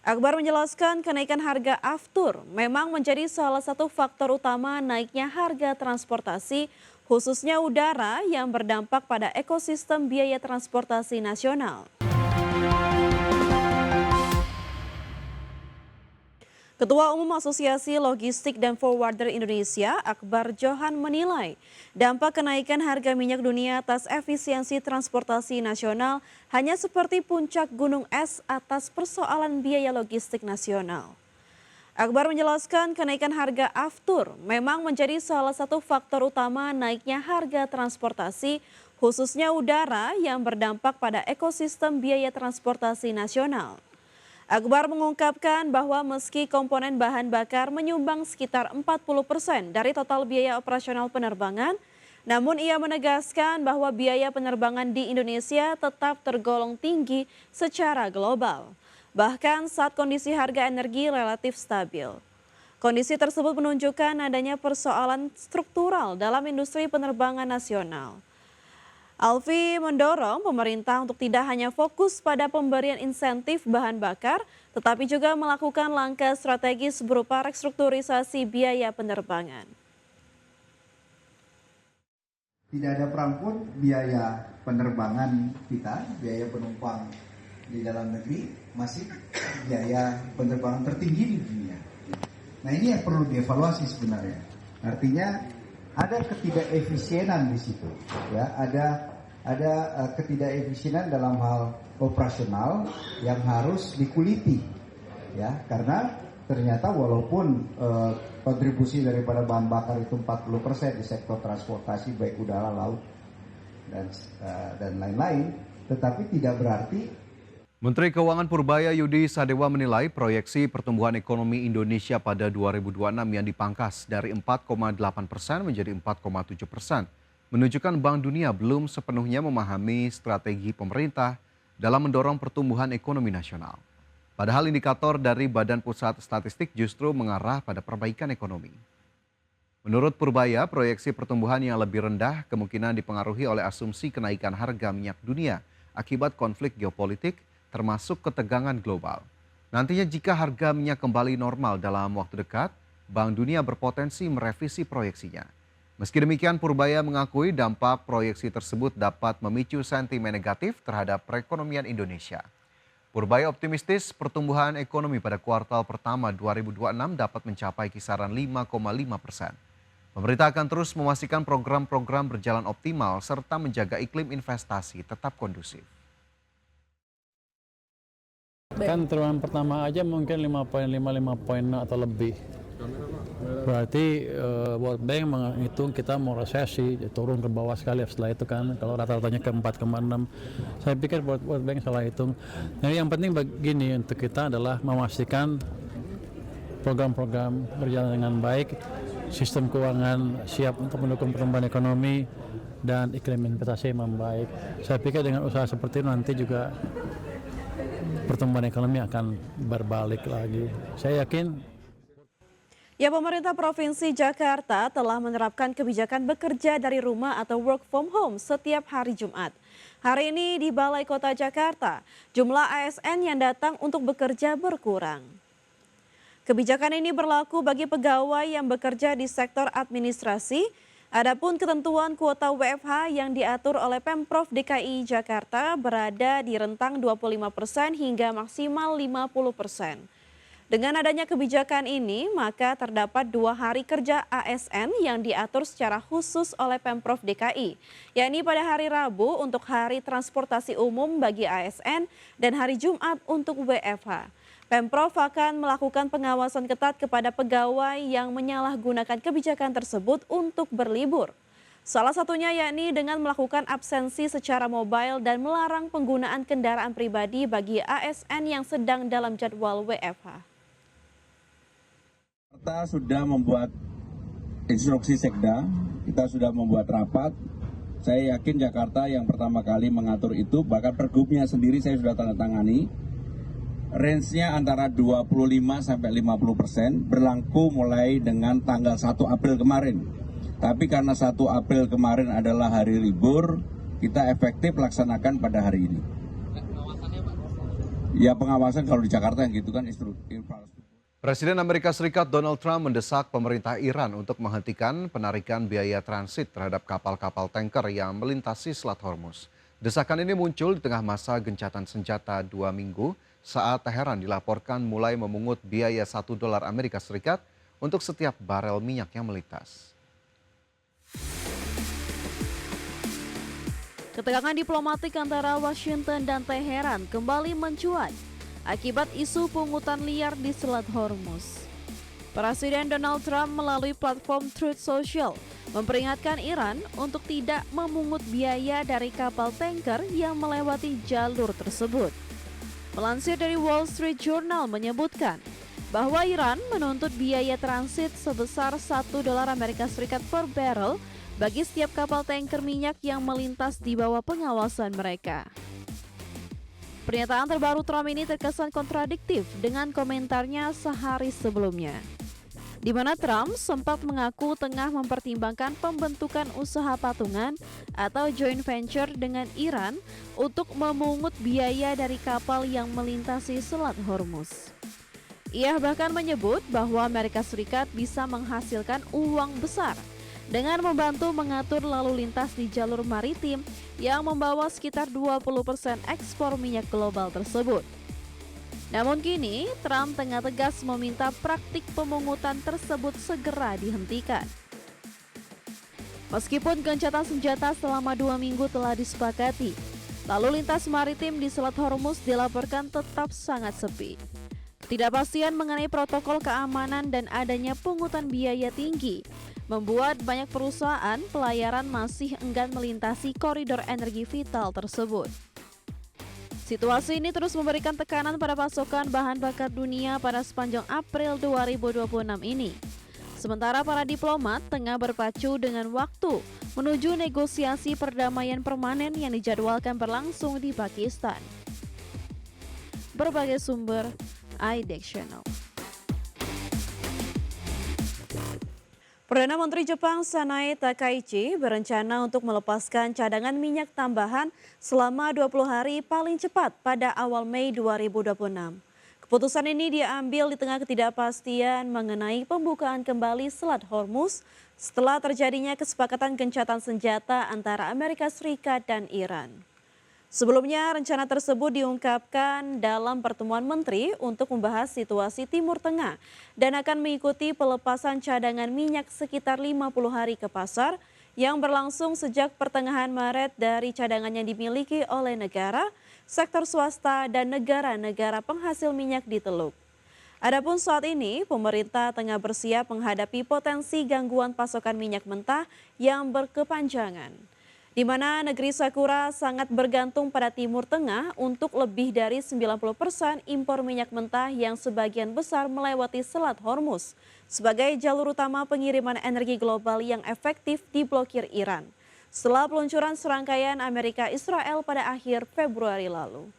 Akbar menjelaskan kenaikan harga aftur memang menjadi salah satu faktor utama naiknya harga transportasi, khususnya udara yang berdampak pada ekosistem biaya transportasi nasional. Ketua Umum Asosiasi Logistik dan Forwarder Indonesia, Akbar Johan menilai dampak kenaikan harga minyak dunia atas efisiensi transportasi nasional hanya seperti puncak gunung es atas persoalan biaya logistik nasional. Akbar menjelaskan kenaikan harga aftur memang menjadi salah satu faktor utama naiknya harga transportasi, khususnya udara yang berdampak pada ekosistem biaya transportasi nasional. Akbar mengungkapkan bahwa meski komponen bahan bakar menyumbang sekitar 40% dari total biaya operasional penerbangan, namun ia menegaskan bahwa biaya penerbangan di Indonesia tetap tergolong tinggi secara global, bahkan saat kondisi harga energi relatif stabil. Kondisi tersebut menunjukkan adanya persoalan struktural dalam industri penerbangan nasional. Alfi mendorong pemerintah untuk tidak hanya fokus pada pemberian insentif bahan bakar, tetapi juga melakukan langkah strategis berupa restrukturisasi biaya penerbangan. Tidak ada perang pun biaya penerbangan kita, biaya penumpang di dalam negeri masih biaya penerbangan tertinggi di dunia. Nah ini yang perlu dievaluasi sebenarnya. Artinya ada ketidakefisienan di situ, ya. Ada ketidakefisienan dalam hal operasional yang harus dikuliti, ya. Karena ternyata walaupun kontribusi daripada bahan bakar itu 40% di sektor transportasi baik udara, laut dan lain-lain, tetapi tidak berarti. Menteri Keuangan Purbaya Yudi Sadewa menilai proyeksi pertumbuhan ekonomi Indonesia pada 2026 yang dipangkas dari 4,8% menjadi 4,7%, menunjukkan Bank Dunia belum sepenuhnya memahami strategi pemerintah dalam mendorong pertumbuhan ekonomi nasional. Padahal indikator dari Badan Pusat Statistik justru mengarah pada perbaikan ekonomi. Menurut Purbaya, proyeksi pertumbuhan yang lebih rendah kemungkinan dipengaruhi oleh asumsi kenaikan harga minyak dunia akibat konflik geopolitik, termasuk ketegangan global. Nantinya jika harga minyak kembali normal dalam waktu dekat, Bank Dunia berpotensi merevisi proyeksinya. Meski demikian, Purbaya mengakui dampak proyeksi tersebut dapat memicu sentimen negatif terhadap perekonomian Indonesia. Purbaya optimistis pertumbuhan ekonomi pada kuartal pertama 2026 dapat mencapai kisaran 5,5%. Pemerintah akan terus memastikan program-program berjalan optimal serta menjaga iklim investasi tetap kondusif. Kan triwulan pertama aja mungkin 5,5 poin atau lebih. Berarti World Bank menghitung kita mau resesi, turun ke bawah sekali setelah itu kan. Kalau rata-ratanya ke 4,6. Saya pikir World Bank salah hitung. Nah, yang penting begini untuk kita adalah memastikan program-program berjalan dengan baik, sistem keuangan siap untuk mendukung pertumbuhan ekonomi, dan iklim investasi yang membaik. Saya pikir dengan usaha seperti itu nanti juga pertumbuhan ekonomi akan berbalik lagi. Saya yakin. Ya, pemerintah Provinsi Jakarta telah menerapkan kebijakan bekerja dari rumah atau work from home setiap hari Jumat. Hari ini di Balai Kota Jakarta, jumlah ASN yang datang untuk bekerja berkurang. Kebijakan ini berlaku bagi pegawai yang bekerja di sektor administrasi. Adapun ketentuan kuota WFH yang diatur oleh Pemprov DKI Jakarta berada di rentang 25% hingga maksimal 50%. Dengan adanya kebijakan ini, maka terdapat 2 hari kerja ASN yang diatur secara khusus oleh Pemprov DKI, yakni pada hari Rabu untuk hari transportasi umum bagi ASN dan hari Jumat untuk WFH. Pemprov akan melakukan pengawasan ketat kepada pegawai yang menyalahgunakan kebijakan tersebut untuk berlibur. Salah satunya yakni dengan melakukan absensi secara mobile dan melarang penggunaan kendaraan pribadi bagi ASN yang sedang dalam jadwal WFH. Kita sudah membuat instruksi sekda, kita sudah membuat rapat. Saya yakin Jakarta yang pertama kali mengatur itu, bahkan pergubnya sendiri saya sudah tanda tangani. Range-nya antara 25 sampai 50%, berlaku mulai dengan tanggal 1 April kemarin. Tapi karena 1 April kemarin adalah hari libur, kita efektif laksanakan pada hari ini. Ya pengawasan kalau di Jakarta yang gitu kan infrastruktur. Presiden Amerika Serikat Donald Trump mendesak pemerintah Iran untuk menghentikan penarikan biaya transit terhadap kapal-kapal tanker yang melintasi Selat Hormuz. Desakan ini muncul di tengah masa gencatan senjata 2 minggu saat Teheran dilaporkan mulai memungut biaya $1 Amerika Serikat untuk setiap barel minyak yang melintas. Ketegangan diplomatik antara Washington dan Teheran kembali mencuat akibat isu pungutan liar di Selat Hormuz. Presiden Donald Trump melalui platform Truth Social memperingatkan Iran untuk tidak memungut biaya dari kapal tanker yang melewati jalur tersebut. Melansir dari Wall Street Journal menyebutkan bahwa Iran menuntut biaya transit sebesar $1 Amerika Serikat per barrel bagi setiap kapal tanker minyak yang melintas di bawah pengawasan mereka. Pernyataan terbaru Trump ini terkesan kontradiktif dengan komentarnya sehari sebelumnya, di mana Trump sempat mengaku tengah mempertimbangkan pembentukan usaha patungan atau joint venture dengan Iran untuk memungut biaya dari kapal yang melintasi Selat Hormuz. Ia bahkan menyebut bahwa Amerika Serikat bisa menghasilkan uang besar dengan membantu mengatur lalu lintas di jalur maritim yang membawa sekitar 20% ekspor minyak global tersebut. Namun kini, Trump tengah tegas meminta praktik pemungutan tersebut segera dihentikan. Meskipun gencatan senjata selama 2 minggu telah disepakati, lalu lintas maritim di Selat Hormuz dilaporkan tetap sangat sepi. Ketidakpastian mengenai protokol keamanan dan adanya pungutan biaya tinggi membuat banyak perusahaan pelayaran masih enggan melintasi koridor energi vital tersebut. Situasi ini terus memberikan tekanan pada pasokan bahan bakar dunia pada sepanjang April 2026 ini. Sementara para diplomat tengah berpacu dengan waktu menuju negosiasi perdamaian permanen yang dijadwalkan berlangsung di Pakistan. Berbagai sumber iDex Channel. Perdana Menteri Jepang Sanae Takaichi berencana untuk melepaskan cadangan minyak tambahan selama 20 hari paling cepat pada awal Mei 2026. Keputusan ini diambil di tengah ketidakpastian mengenai pembukaan kembali Selat Hormuz setelah terjadinya kesepakatan gencatan senjata antara Amerika Serikat dan Iran. Sebelumnya, rencana tersebut diungkapkan dalam pertemuan menteri untuk membahas situasi Timur Tengah dan akan mengikuti pelepasan cadangan minyak sekitar 50 hari ke pasar yang berlangsung sejak pertengahan Maret dari cadangan yang dimiliki oleh negara, sektor swasta, dan negara-negara penghasil minyak di Teluk. Adapun saat ini, pemerintah tengah bersiap menghadapi potensi gangguan pasokan minyak mentah yang berkepanjangan, di mana negeri Sakura sangat bergantung pada Timur Tengah untuk lebih dari 90% impor minyak mentah yang sebagian besar melewati Selat Hormuz sebagai jalur utama pengiriman energi global yang efektif diblokir Iran setelah peluncuran serangkaian Amerika Israel pada akhir Februari lalu.